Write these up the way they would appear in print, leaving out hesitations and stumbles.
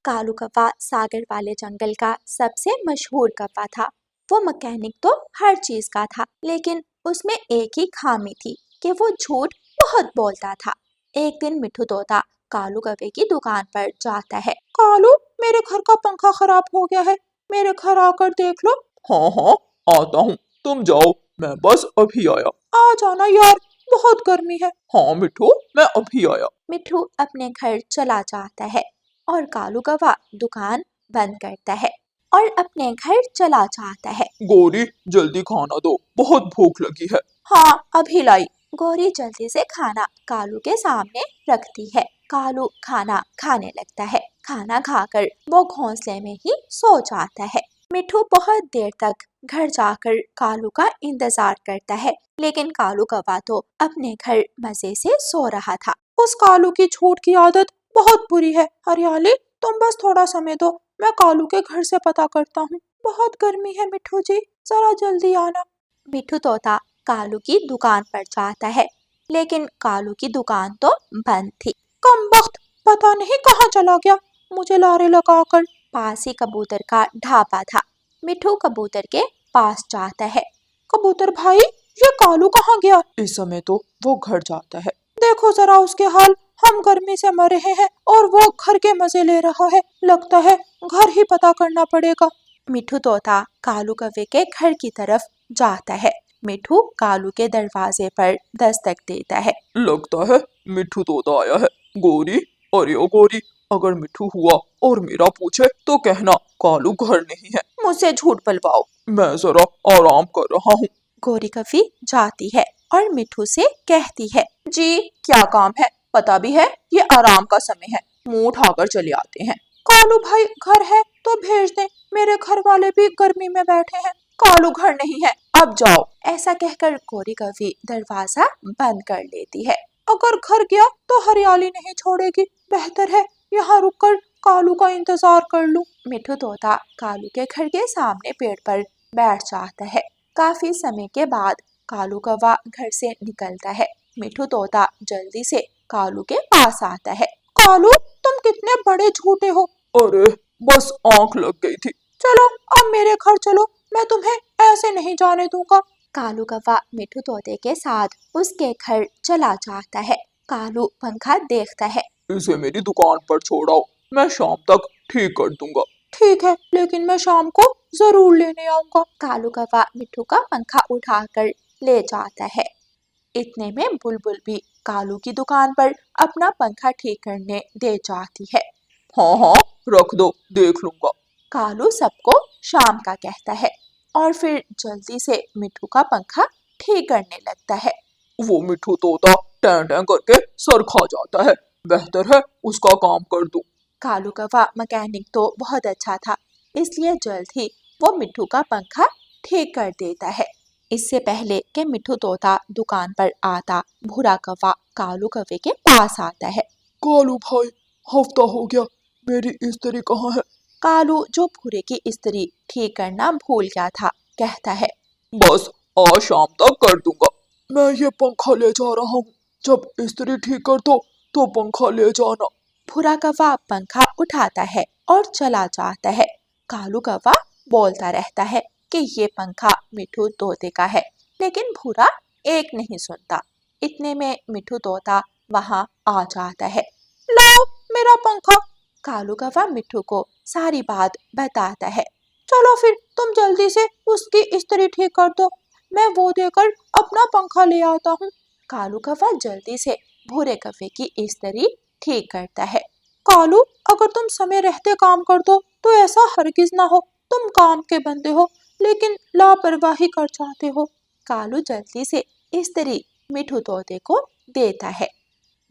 कालू कौवा सागर वाले जंगल का सबसे मशहूर कौवा था। वो मैकेनिक तो हर चीज का था, लेकिन उसमें एक ही खामी थी कि वो झूठ बहुत बोलता था। एक दिन मिठू तोता कालू कौवे की दुकान पर जाता है। कालू, मेरे घर का पंखा खराब हो गया है, मेरे घर आकर देख लो। हाँ हाँ, आता हूँ, तुम जाओ, मैं बस अभी आया। आ जाना यार, बहुत गर्मी है। हाँ मिठू, मैं अभी आया। मिठू अपने घर चला जाता है और कालू कौवा दुकान बंद करता है और अपने घर चला जाता है। गोरी, जल्दी खाना दो, बहुत भूख लगी है। हाँ, अभी लाई। गौरी जल्दी से खाना कालू के सामने रखती है। कालू खाना खाने लगता है। खाना खाकर वो घोंसले में ही सो जाता है। मिठू बहुत देर तक घर जाकर कालू का इंतजार करता है, लेकिन कालू कौवा तो अपने घर मजे से सो रहा था। उस कालू की झूठ की आदत बहुत बुरी है। हरियाली, तुम बस थोड़ा समय दो, मैं कालू के घर से पता करता हूँ। बहुत गर्मी है मिठू जी, जरा जल्दी आना। मिठू तोता कालू की दुकान पर जाता है, लेकिन कालू की दुकान तो बंद थी। कमबख्त, पता नहीं कहाँ चला गया, मुझे लारे लगाकर। पास ही कबूतर का ढाबा था। मिठू कबूतर के पास जाता है। कबूतर भाई, ये कालू कहाँ गया? इस समय तो वो घर जाता है। देखो जरा उसके हाल, हम गर्मी से मर रहे हैं और वो घर के मजे ले रहा है। लगता है घर ही पता करना पड़ेगा। मिठू तोता कालू कौवे के घर की तरफ जाता है। मिठू कालू के दरवाजे पर दस्तक देता है। लगता है मिठू तोता आया है। गोरी, अरे ओ गोरी, अगर मिठू हुआ और मेरा पूछे तो कहना कालू घर नहीं है। मुझसे झूठ बुलवाओ। मैं जरा आराम कर रहा हूँ। गोरी कौवी जाती है और मिठू से कहती है, जी क्या काम है? पता भी है ये आराम का समय है, मुंह उठाकर चले आते हैं। कालू भाई घर है तो भेज दें, मेरे घर वाले भी गर्मी में बैठे हैं। कालू घर नहीं है, अब जाओ। ऐसा कहकर गोरी कौवी दरवाजा बंद कर लेती है। अगर घर गया तो हरियाली नहीं छोड़ेगी, बेहतर है यहाँ रुककर कालू का इंतजार कर लूं। मिठू तोता कालू के घर के सामने पेड़ पर बैठ जाता है। काफी समय के बाद कालू कौवा घर से निकलता है। मिठू तोता जल्दी से कालू के पास आता है। कालू, तुम कितने बड़े झूठे हो। अरे, बस आंख लग गई थी। चलो अब मेरे घर चलो, मैं तुम्हें ऐसे नहीं जाने दूंगा। कालू कौवा मिठू तोते के साथ उसके घर चला जाता है। कालू पंखा देखता है। इसे मेरी दुकान पर छोड़ाओ, मैं शाम तक ठीक कर दूंगा। ठीक है, लेकिन मैं शाम को जरूर लेने आऊंगा। कालू कौवा मिठू का पंखा उठाकर ले जाता है। इतने में बुलबुल भी कालू की दुकान पर अपना पंखा ठीक करने दे जाती है। हाँ हाँ, रख दो, देख लूंगा। कालू सबको शाम का कहता है और फिर जल्दी से मिठू का पंखा ठीक करने लगता है। वो मिठू तोता टैं टैं करके सर खा जाता है, बेहतर है उसका काम कर दूं। कालू कौवा मैकेनिक तो बहुत अच्छा था, इसलिए जल्द ही वो मिठू का पंखा ठीक कर देता है। इससे पहले कि मिठू तोता दुकान पर आता, भूरा कौवा कालू कौवे के पास आता है। कालू भाई, हफ्ता हो गया, मेरी इस्त्री कहाँ है? कालू, जो भूरे की इस्त्री ठीक करना भूल गया था, कहता है। बस आज शाम तक कर दूंगा। मैं ये पंखा ले जा रहा हूँ, जब इस्त्री ठीक कर दो तो पंखा ले जाना। भूरा कौवा पंखा उठाता है और चला जाता है। कालू कौवा बोलता रहता है कि ये पंखा मिठू तोते का है, लेकिन भूरा एक नहीं सुनता। इतने में मिठू तोता वहां आ जाता है। लो मेरा पंखा। कालू कौवा मिठू को सारी बात बताता है। चलो फिर तुम जल्दी से उसकी इस्त्री ठीक कर दो, मैं वो देकर अपना पंखा ले आता हूँ। कालू कौवा जल्दी से भूरे कौवे की इस्त्री ठीक करता है। कालू, अगर तुम समय रहते काम कर दो तो ऐसा हरगिज ना हो, तुम काम के बंदे हो लेकिन लापरवाही कर जाते हो। कालू जल्दी से इस्त्री मिठू तोते को देता है।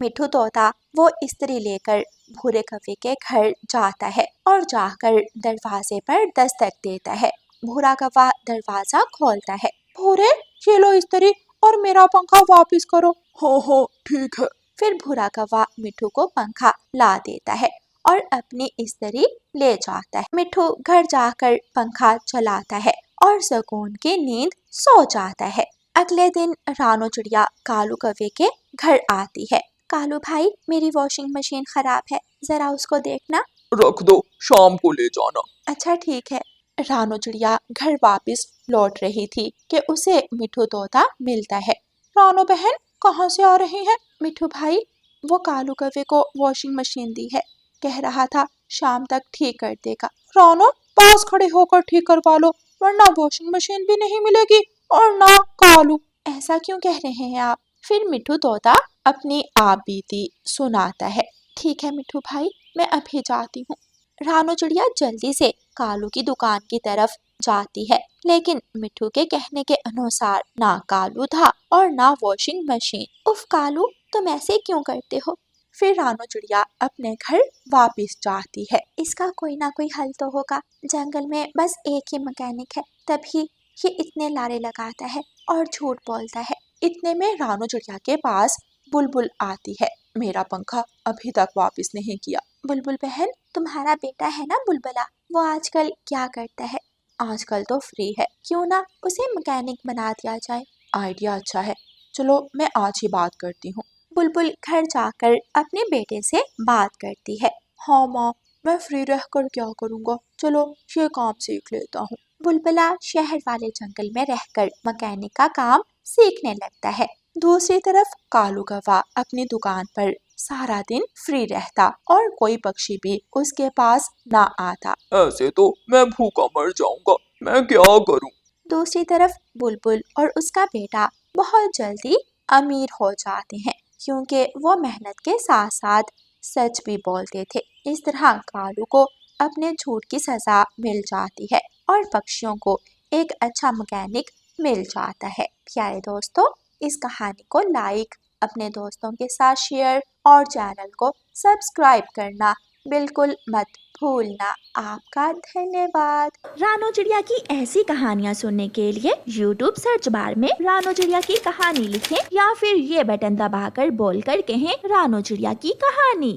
मिठू तोता वो इस्त्री लेकर भूरे कौवे के घर जाता है और जाकर दरवाजे पर दस्तक देता है। भूरा कौवा दरवाजा खोलता है। भूरे, ये लो इस्त्री और मेरा पंखा वापस करो। हाँ हाँ, ठीक है। फिर भूरा कौवा मिठू को पंखा ला देता है और अपनी इस्त्री ले जाता है। मिठू घर जाकर पंखा चलाता है और सुकून की नींद सो जाता है। अगले दिन रानो चिड़िया कालू कौवे के घर आती है। कालू भाई, मेरी वॉशिंग मशीन खराब है, जरा उसको देखना। रख दो, शाम को ले जाना। अच्छा ठीक है। रानो चिड़िया घर वापस लौट रही थी कि उसे मिठू तोता मिलता है। रानो बहन कहाँ से आ रही है? मिठू भाई, वो कालू कौवे को वॉशिंग मशीन दी है, कह रहा था शाम तक ठीक कर देगा। रानो, पास खड़े होकर ठीक करवा लो, वरना वॉशिंग मशीन भी नहीं मिलेगी और ना कालू। ऐसा क्यों कह रहे हैं आप? फिर मिठू तोता अपनी आप बीती सुनाता है। ठीक है मिठू भाई, मैं अभी जाती हूँ। रानो चिड़िया जल्दी से कालू की दुकान की तरफ जाती है, लेकिन मिठू के कहने के अनुसार ना कालू था और ना वॉशिंग मशीन। उफ कालू, तुम ऐसे क्यों करते हो? फिर रानो चिड़िया अपने घर वापस जाती है। इसका कोई ना कोई हल तो होगा। जंगल में बस एक ही मैकेनिक है, तभी ये इतने लारे लगाता है और झूठ बोलता है। इतने में रानो चिड़िया के पास बुलबुल आती है। मेरा पंखा अभी तक वापस नहीं किया। बुलबुल बहन, तुम्हारा बेटा है ना बुलबुला, वो आजकल क्या करता है? आजकल तो फ्री है, क्यों ना उसे मैकेनिक बना दिया जाए। आइडिया अच्छा है, चलो मैं आज ही बात करती हूँ। बुलबुल घर जाकर अपने बेटे से बात करती है। हाँ माँ, मैं फ्री रहकर क्या करूँगा, चलो ये काम सीख लेता हूँ। बुलबुला शहर वाले जंगल में रहकर मैकेनिक का काम सीखने लगता है। दूसरी तरफ कालू कौवा अपनी दुकान पर सारा दिन फ्री रहता और कोई पक्षी भी उसके पास ना आता। ऐसे तो मैं भूखा मर जाऊंगा, मैं क्या करूं? दूसरी तरफ बुलबुल और उसका बेटा बहुत जल्दी अमीर हो जाते हैं, क्योंकि वो मेहनत के साथ साथ सच भी बोलते थे। इस तरह कालू को अपने झूठ की सजा मिल जाती है और पक्षियों को एक अच्छा मैकेनिक मिल जाता है। प्यारे दोस्तों, इस कहानी को लाइक, अपने दोस्तों के साथ शेयर और चैनल को सब्सक्राइब करना बिल्कुल मत भूलना। आपका धन्यवाद। रानो चिड़िया की ऐसी कहानियाँ सुनने के लिए YouTube सर्च बार में रानो चिड़िया की कहानी लिखें या फिर ये बटन दबाकर बोलकर कहें रानो चिड़िया की कहानी।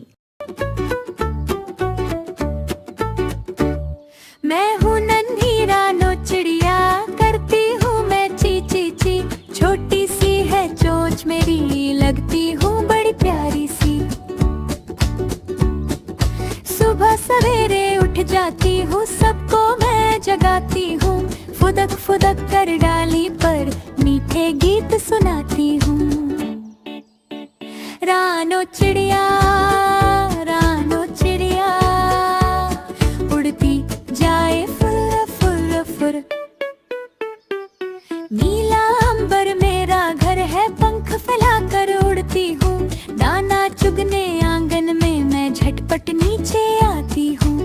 मैं हूँ नन्ही रानो चिड़िया, करती हूँ मैं ची ची ची। छोटी सी है चोंच मेरी, लगती हूँ बड़ी प्यारी सी। सुबह सवेरे उठ जाती हूँ, सबको मैं जगाती हूँ। फुदक फुदक कर डाली पर मीठे गीत सुनाती हूँ। रानो चिड़िया, रानो चिड़िया, उड़ती जाए फुर फुर फुर। नीला अंबर मेरा घर है, पंख फैलाकर उड़ती हूँ। दाना चुगने आंगन में मैं झटपट नीचे आती हूँ।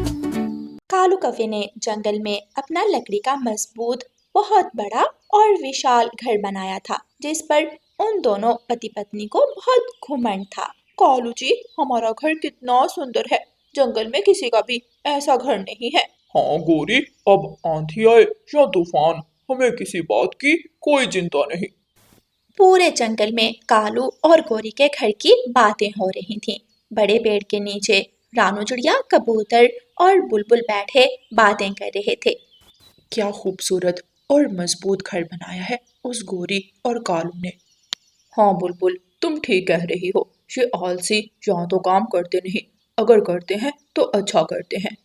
कालू कौवे ने जंगल में अपना लकड़ी का मजबूत, बहुत बड़ा और विशाल घर बनाया था, जिस पर उन दोनों पति पत्नी को बहुत घमंड था। कालू जी, हमारा घर कितना सुंदर है, जंगल में किसी का भी ऐसा घर नहीं है। हाँ गोरी, अब आंधी आए या तूफान, हमें किसी बात की कोई चिंता नहीं। पूरे जंगल में कालू और गोरी के घर की बातें हो रही थीं। बड़े पेड़ के नीचे रानू चिड़िया, कबूतर और बुलबुल बैठे बातें कर रहे थे। क्या खूबसूरत और मजबूत घर बनाया है उस गोरी और कालू ने। हाँ बुलबुल, तुम ठीक कह रही हो, ये आलसी यहाँ तो काम करते नहीं, अगर करते हैं तो अच्छा करते हैं।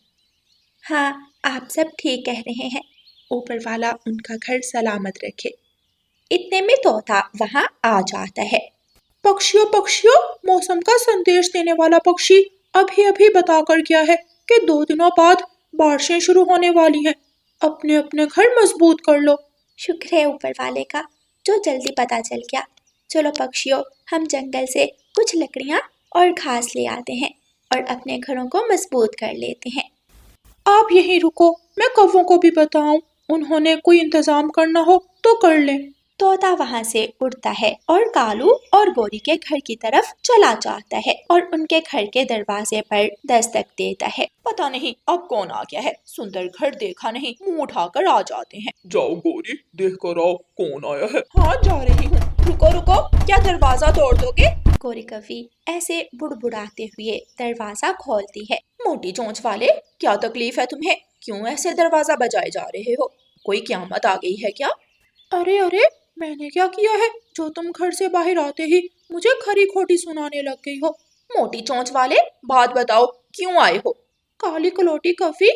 हाँ, आप सब ठीक कह रहे हैं, ऊपर वाला उनका घर सलामत रखे। इतने में तोता वहां आ जाता है। पक्षियों पक्षियों, मौसम का संदेश देने वाला पक्षी अभी अभी बताकर गया है कि 2 दिनों बाद बारिशें शुरू होने वाली हैं। अपने अपने घर मजबूत कर लो। शुक्र है ऊपर वाले का, जो जल्दी पता चल गया। चलो पक्षियों, हम जंगल से कुछ लकड़ियां और घास ले आते हैं और अपने घरों को मजबूत कर लेते हैं। आप यहीं रुको, मैं कौवों को भी बताऊं, उन्होंने कोई इंतजाम करना हो तो कर लें। तोता वहां से उड़ता है और कालू और गोरी के घर की तरफ चला जाता है और उनके घर के दरवाजे पर दस्तक देता है। पता नहीं अब कौन आ गया है, सुंदर घर देखा नहीं, मुंह उठाकर आ जाते हैं। जाओ गोरी, देख कर आओ कौन आया है। हाँ जा रही हूँ। रुको रुको, क्या दरवाजा तोड़ दोगे? गोरी कौवी ऐसे बुड़बुड़ाते हुए दरवाजा खोलती है। मोटी चोंच वाले, क्या तकलीफ है तुम्हें? क्यों ऐसे दरवाजा बजाए जा रहे हो? कोई क़यामत आ गई है क्या? अरे अरे, मैंने क्या किया है जो तुम घर से बाहर आते ही मुझे खरी खोटी सुनाने लग गई हो? मोटी चोंच वाले, बात बताओ, क्यों आए हो? काली कलौटी कभी?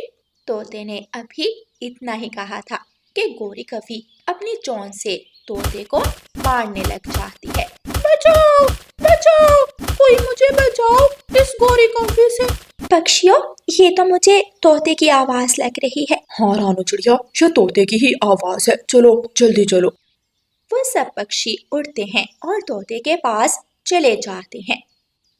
तोते ने अभी इतना ही कहा था कि गोरी कभी अपनी चोंच से तोते को मारने लग जाती है। बचाओ बचाओ, कोई मुझे बचाओ इस गोरी कभी से। पक्षियों, ये तो मुझे तोते की आवाज लग रही है। हाँ रानू चिड़िया, ये तोते की ही आवाज है, चलो जल्दी चलो। वो सब पक्षी उड़ते हैं और तोते के पास चले जाते हैं।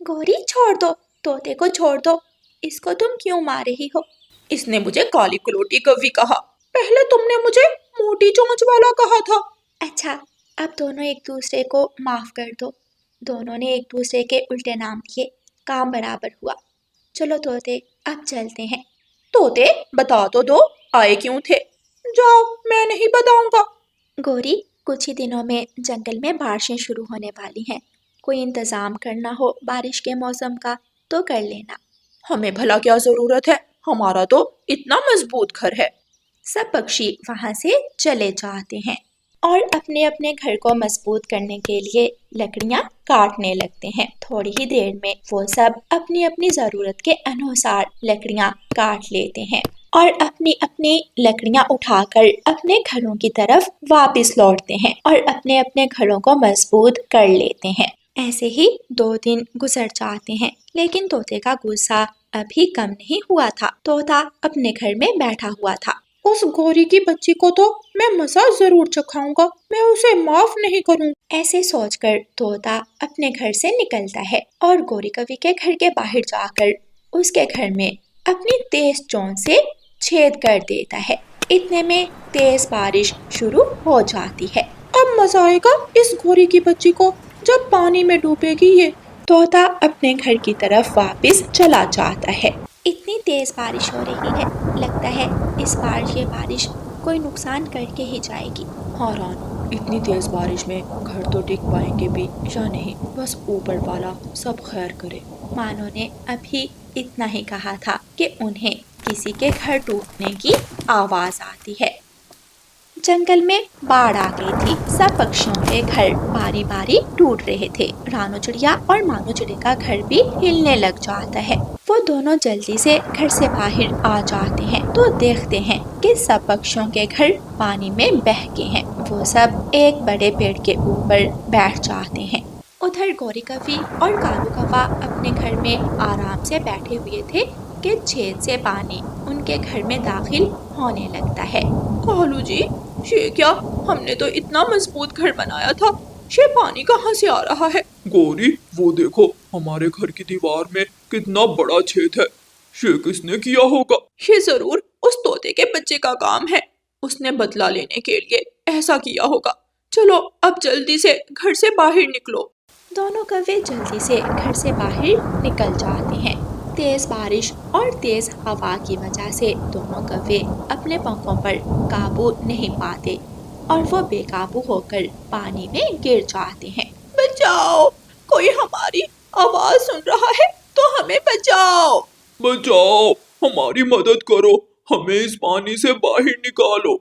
गोरी छोड़ दो, तोते को छोड़ दो, इसको तुम क्यों मार रही हो? इसने मुझे काली कलौटी कभी कहा, पहले तुमने मुझे मोटी चोंच वाला कहा था। अच्छा, अब दोनों एक दूसरे को माफ कर दो। दोनों ने एक दूसरे के उल्टे नाम लिए, काम बराबर हुआ। चलो तोते, अब चलते हैं। तोते बता तो दो, आए क्यों थे? जाओ, मैं नहीं बताऊंगा। गोरी, कुछ ही दिनों में जंगल में बारिशें शुरू होने वाली हैं। कोई इंतजाम करना हो बारिश के मौसम का तो कर लेना। हमें भला क्या जरूरत है, हमारा तो इतना मजबूत घर है। सब पक्षी वहां से चले जाते हैं और अपने अपने घर को मजबूत करने के लिए लकड़ियां काटने लगते हैं। थोड़ी ही देर में वो सब अपनी अपनी जरूरत के अनुसार लकड़ियां काट लेते हैं और अपनी अपनी लकड़ियां उठाकर अपने घरों की तरफ वापस लौटते हैं और अपने अपने घरों को मजबूत कर लेते हैं। ऐसे ही 2 दिन गुजर जाते हैं, लेकिन तोते का गुस्सा अभी कम नहीं हुआ था। तोता अपने घर में बैठा हुआ था। उस गोरी की बच्ची को तो मैं मजा जरूर चखाऊंगा, मैं उसे माफ नहीं करूं। ऐसे सोचकर तोता अपने घर से निकलता है और गोरी कवि के घर के बाहर जाकर उसके घर में अपनी तेज चोंच से छेद कर देता है। इतने में तेज बारिश शुरू हो जाती है। अब मजा आएगा इस गोरी की बच्ची को जब पानी में डूबेगी ये। तोता अपने घर की तरफ वापस चला जाता है। इतनी तेज बारिश हो रही है, लगता है इस बार ये बारिश कोई नुकसान करके ही जाएगी। हाँ रानू, इतनी तेज बारिश में घर तो टिक पाएंगे भी या नहीं, बस ऊपर वाला सब खैर करे। मानो ने अभी इतना ही कहा था कि उन्हें किसी के घर टूटने की आवाज आती है। जंगल में बाढ़ आ गई थी। सब पक्षियों के घर बारी बारी टूट रहे थे। रानू चिड़िया और मानो चिड़िया का घर भी हिलने लग जाता है। वो दोनों जल्दी से घर से बाहर आ जाते हैं तो देखते हैं कि सब पक्षियों के घर पानी में बह गए हैं। वो सब एक बड़े पेड़ के ऊपर बैठ जाते हैं। उधर गोरी कवि और कालू कौवा अपने घर में आराम से बैठे हुए थे कि छेद से पानी उनके घर में दाखिल होने लगता है। कालू जी, ये क्या, हमने तो इतना मजबूत घर बनाया था, ये पानी कहाँ से आ रहा है? गोरी, वो देखो हमारे घर की दीवार में कितना बड़ा छेद है, ये किसने किया होगा? ये जरूर उस तोते के बच्चे का काम है, उसने बदला लेने के लिए ऐसा किया होगा। चलो अब जल्दी से घर से बाहर निकलो। दोनों कौवे जल्दी से घर से बाहर निकल जाते हैं। तेज बारिश और तेज हवा की वजह से दोनों कौवे अपने पंखों पर काबू नहीं पाते और वो बेकाबू होकर पानी में गिर जाते हैं। बचाओ, कोई हमारी आवाज सुन रहा है तो हमें बचाओ। बचाओ, हमारी मदद करो, हमें इस पानी से बाहर निकालो।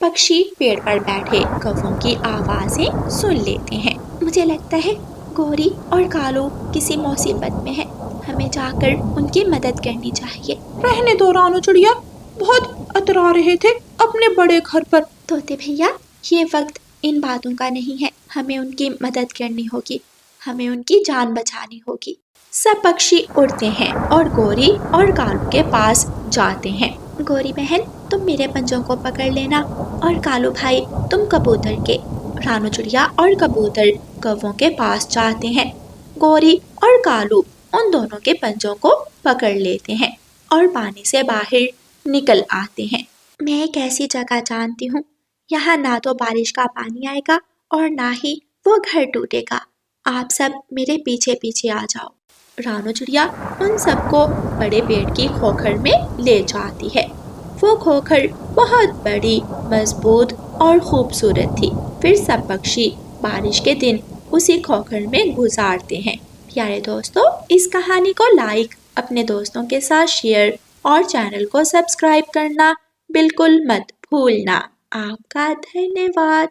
पक्षी पेड़ पर बैठे कौवों की आवाजें सुन लेते हैं। मुझे लगता है गोरी और कालू किसी मुसीबत में है, हमें जाकर उनकी मदद करनी चाहिए। रहने दो रानू चिड़िया, बहुत अतरा रहे थे अपने बड़े घर पर। तोते भैया, ये वक्त इन बातों का नहीं है, हमें उनकी मदद करनी होगी, हमें उनकी जान बचानी होगी। सब पक्षी उड़ते हैं और गोरी और कालू के पास जाते हैं। गोरी बहन, तुम मेरे पंजों को पकड़ लेना और कालू भाई तुम कबूतर के। रानू चिड़िया और कबूतर कौवों के पास जाते हैं। गोरी और कालू उन दोनों के पंजों को पकड़ लेते हैं और पानी से बाहर निकल आते हैं। मैं एक ऐसी जगह जानती हूँ, यहाँ ना तो बारिश का पानी आएगा और ना ही वो घर टूटेगा। आप सब मेरे पीछे पीछे आ जाओ। रानू चिड़िया उन सबको बड़े पेड़ की खोखर में ले जाती है। वो खोखर बहुत बड़ी, मजबूत और खूबसूरत थी। फिर सब पक्षी बारिश के दिन उसी खोखर में गुजारते हैं। प्यारे दोस्तों, इस कहानी को लाइक, अपने दोस्तों के साथ शेयर और चैनल को सब्सक्राइब करना बिल्कुल मत भूलना। आपका धन्यवाद।